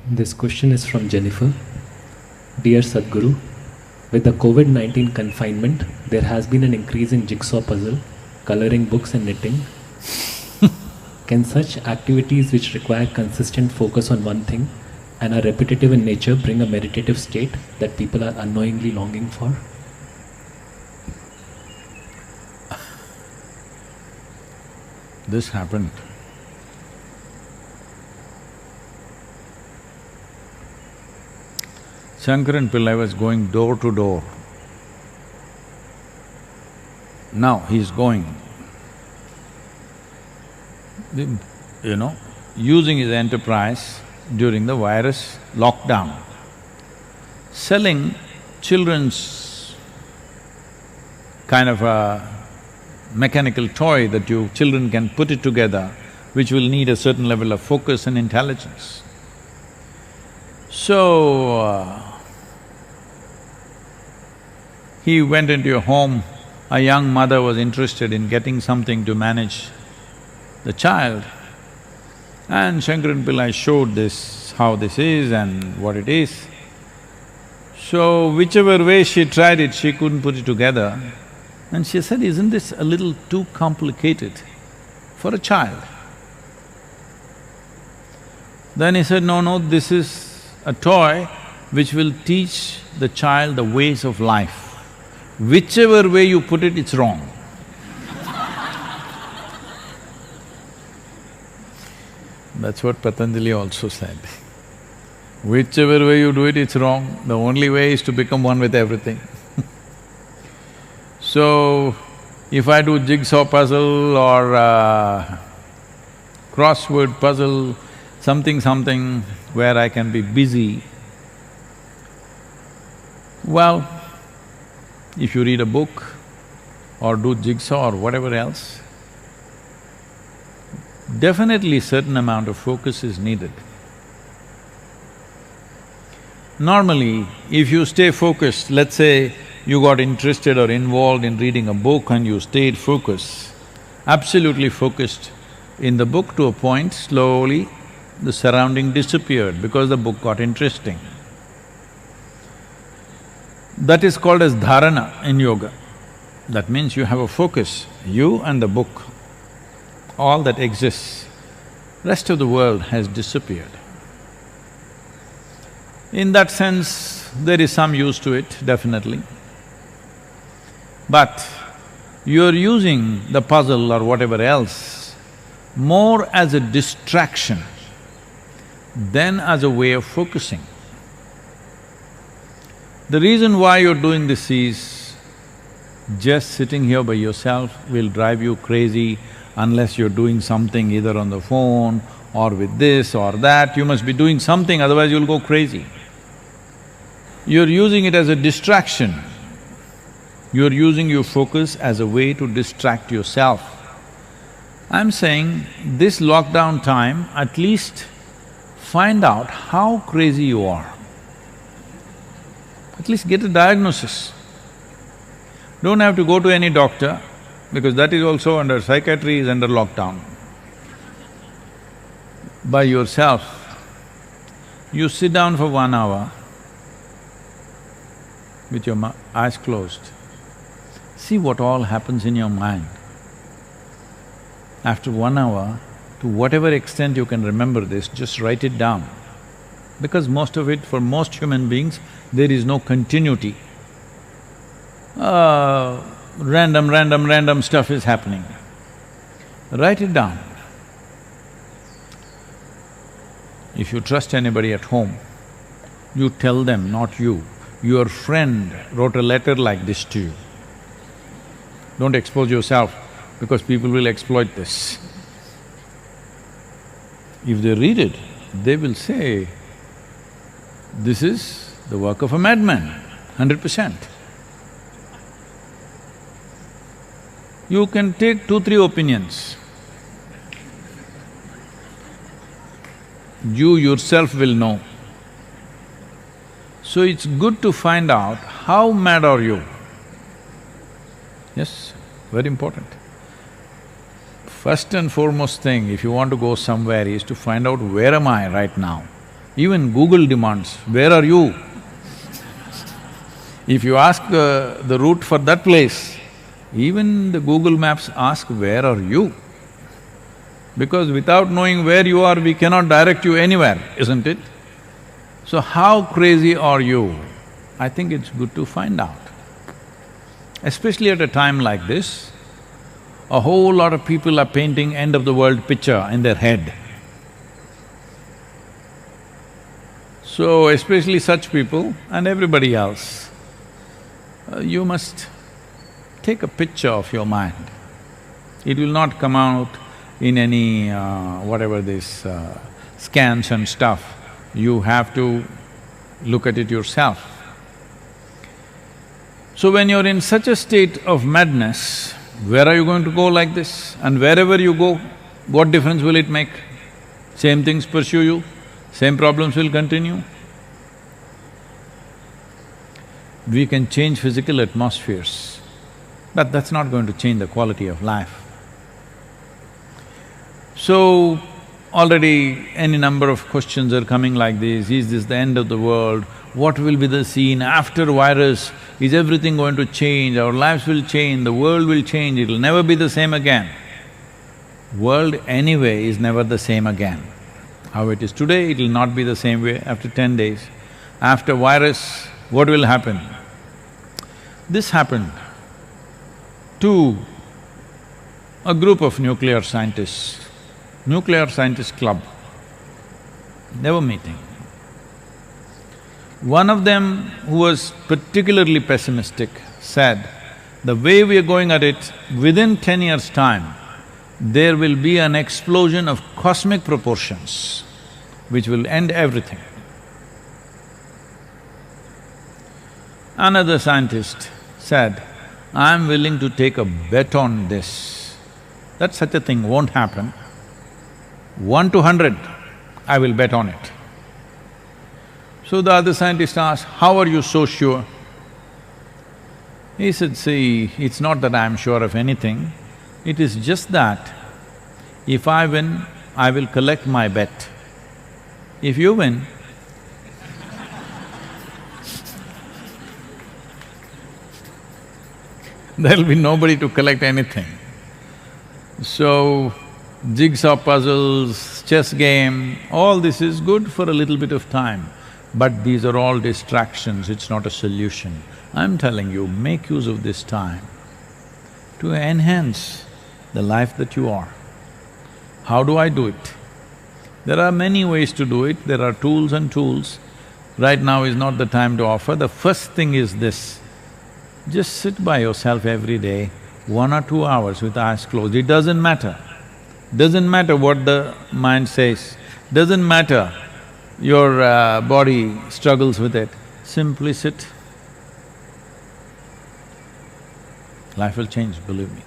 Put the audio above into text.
This question is from Jennifer. Dear Sadhguru, with the COVID-19 confinement, there has been an increase in jigsaw puzzle, coloring books and knitting. Can such activities which require consistent focus on one thing and are repetitive in nature bring a meditative state that people are unknowingly longing for? This happened. Shankaran Pillai was going door to door. Now he's going, using his enterprise during the virus lockdown, selling children's kind of a mechanical toy that children can put it together, which will need a certain level of focus and intelligence. So, he went into a home, a young mother was interested in getting something to manage the child, and Shankaran Pillai showed this, how this is and what it is. So, whichever way she tried it, she couldn't put it together. And she said, isn't this a little too complicated for a child? Then he said, no, this is a toy which will teach the child the ways of life. Whichever way you put it, it's wrong. That's what Patanjali also said. Whichever way you do it, it's wrong. The only way is to become one with everything. So, if I do jigsaw puzzle or crossword puzzle, something where I can be busy, well, if you read a book or do jigsaw or whatever else, definitely certain amount of focus is needed. Normally, if you stay focused, let's say you got interested or involved in reading a book and you stayed focused, absolutely focused in the book to a point, slowly the surrounding disappeared because the book got interesting. That is called as dharana in yoga. That means you have a focus, you and the book, all that exists. Rest of the world has disappeared. In that sense, there is some use to it, definitely. But you're using the puzzle or whatever else more as a distraction than as a way of focusing. The reason why you're doing this is, just sitting here by yourself will drive you crazy unless you're doing something either on the phone or with this or that. You must be doing something, otherwise you'll go crazy. You're using it as a distraction. You're using your focus as a way to distract yourself. I'm saying, this lockdown time, at least find out how crazy you are. At least get a diagnosis. Don't have to go to any doctor, because that is also under… psychiatry is under lockdown. By yourself, you sit down for 1 hour with your eyes closed. See what all happens in your mind. After 1 hour, to whatever extent you can remember this, just write it down. Because most of it, for most human beings, there is no continuity. Random stuff is happening. Write it down. If you trust anybody at home, you tell them, not you. Your friend wrote a letter like this to you. Don't expose yourself, because people will exploit this. If they read it, they will say, this is the work of a madman, 100%. You can take 2-3 opinions. You yourself will know. So it's good to find out how mad are you. Yes, very important. First and foremost thing, if you want to go somewhere, is to find out where am I right now. Even Google demands, where are you? If you ask the route for that place, even the Google Maps ask, where are you? Because without knowing where you are, we cannot direct you anywhere, isn't it? So how crazy are you? I think it's good to find out. Especially at a time like this, a whole lot of people are painting end of the world picture in their head. So especially such people and everybody else, you must take a picture of your mind. It will not come out in any whatever this scans and stuff. You have to look at it yourself. So when you're in such a state of madness, where are you going to go like this? And wherever you go, what difference will it make? Same things pursue you, same problems will continue. We can change physical atmospheres, but that's not going to change the quality of life. So, already any number of questions are coming like this, is this the end of the world? What will be the scene after virus? Is everything going to change? Our lives will change, the world will change, it'll never be the same again. World anyway is never the same again. How it is today, it'll not be the same way after 10 days. After virus, what will happen? This happened to a group of nuclear scientist club. They were meeting. One of them, who was particularly pessimistic, said, the way we are going at it, within 10 years' time, there will be an explosion of cosmic proportions which will end everything. Another scientist said, I'm willing to take a bet on this, that such a thing won't happen. 1 to 100, I will bet on it. So the other scientist asked, how are you so sure? He said, see, it's not that I'm sure of anything, it is just that if I win, I will collect my bet. If you win, there'll be nobody to collect anything. So, jigsaw puzzles, chess game, all this is good for a little bit of time, but these are all distractions, it's not a solution. I'm telling you, make use of this time to enhance the life that you are. How do I do it? There are many ways to do it, there are tools and tools. Right now is not the time to offer. The first thing is this, just sit by yourself every day, 1 or 2 hours with eyes closed. It doesn't matter. Doesn't matter what the mind says, doesn't matter your body struggles with it. Simply sit. Life will change, believe me.